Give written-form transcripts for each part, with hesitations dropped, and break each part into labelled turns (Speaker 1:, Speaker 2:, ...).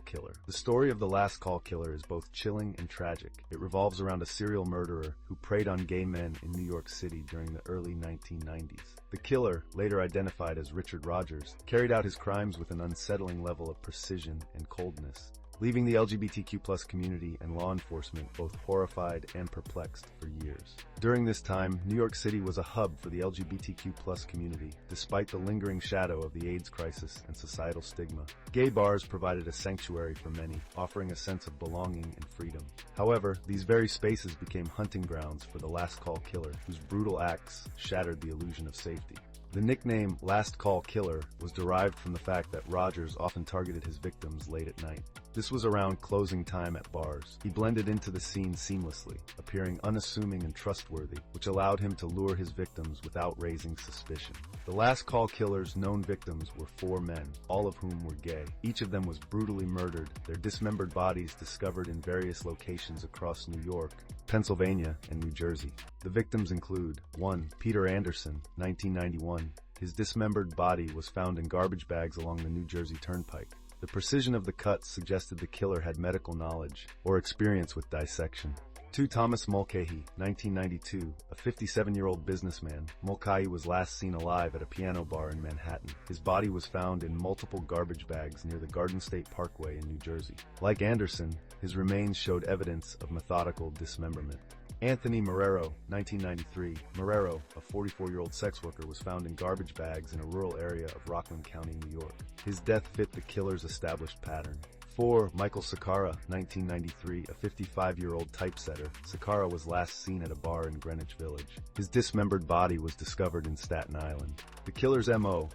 Speaker 1: Killer. The story of the Last Call Killer is both chilling and tragic. It revolves around a serial murderer who preyed on gay men in New York City during the early 1990s. The killer, later identified as Richard Rogers, carried out his crimes with an unsettling level of precision and coldness, leaving the LGBTQ+ community and law enforcement both horrified and perplexed for years. During this time, New York City was a hub for the LGBTQ+ community, despite the lingering shadow of the AIDS crisis and societal stigma. Gay bars provided a sanctuary for many, offering a sense of belonging and freedom. However, these very spaces became hunting grounds for the Last Call Killer, whose brutal acts shattered the illusion of safety. The nickname Last Call Killer was derived from the fact that Rogers often targeted his victims late at night. This was around closing time at bars. He blended into the scene seamlessly, appearing unassuming and trustworthy, which allowed him to lure his victims without raising suspicion. The Last Call Killer's known victims were 4 men, all of whom were gay. Each of them was brutally murdered, their dismembered bodies discovered in various locations across New York, Pennsylvania, and New Jersey. The victims include 1. Peter Anderson, 1991. His dismembered body was found in garbage bags along the New Jersey Turnpike. The precision of the cuts suggested the killer had medical knowledge or experience with dissection. 2. Thomas Mulcahy, 1992. A 57-year-old businessman, Mulcahy was last seen alive at a piano bar in Manhattan. His body was found in multiple garbage bags near the Garden State Parkway in New Jersey. Like Anderson, his remains showed evidence of methodical dismemberment. Anthony Marrero, 1993. Marrero, a 44-year-old sex worker, was found in garbage bags in a rural area of Rockland County, New York. His death fit the killer's established pattern. 4. Michael Sakara, 1993, a 55-year-old typesetter. Sakara was last seen at a bar in Greenwich Village. His dismembered body was discovered in Staten Island. The killer's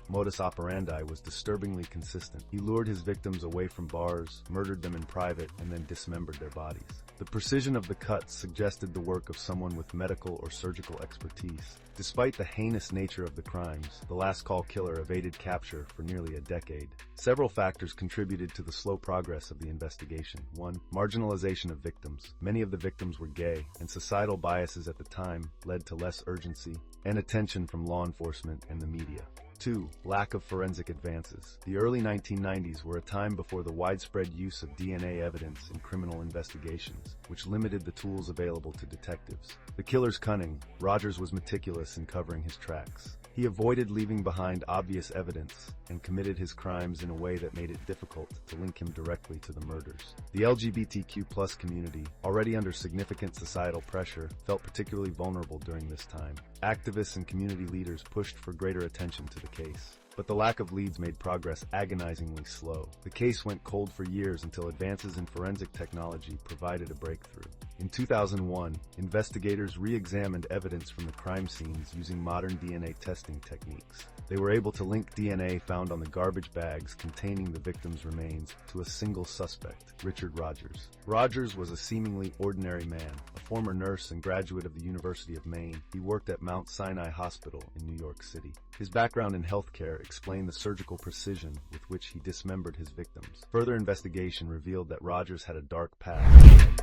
Speaker 1: modus operandi, was disturbingly consistent. He lured his victims away from bars, murdered them in private, and then dismembered their bodies. The precision of the cuts suggested the work of someone with medical or surgical expertise. Despite the heinous nature of the crimes, the Last Call Killer evaded capture for nearly a decade. Several factors contributed to the slow progress of the investigation. 1. Marginalization of victims. Many of the victims were gay, and societal biases at the time led to less urgency and attention from law enforcement and the media. 2. Lack of forensic advances. The early 1990s were a time before the widespread use of DNA evidence in criminal investigations, which limited the tools available to detectives. The killer's cunning. Rogers was meticulous in covering his tracks. He avoided leaving behind obvious evidence and committed his crimes in a way that made it difficult to link him directly to the murders. The LGBTQ+ community, already under significant societal pressure, felt particularly vulnerable during this time. Activists and community leaders pushed for greater attention to the case. But the lack of leads made progress agonizingly slow. The case went cold for years until advances in forensic technology provided a breakthrough. In 2001, investigators re-examined evidence from the crime scenes using modern DNA testing techniques. They were able to link DNA found on the garbage bags containing the victims' remains to a single suspect, Richard Rogers. Rogers was a seemingly ordinary man, a former nurse and graduate of the University of Maine. He worked at Mount Sinai Hospital in New York City. His background in healthcare explained the surgical precision with which he dismembered his victims. Further investigation revealed that Rogers had a dark past.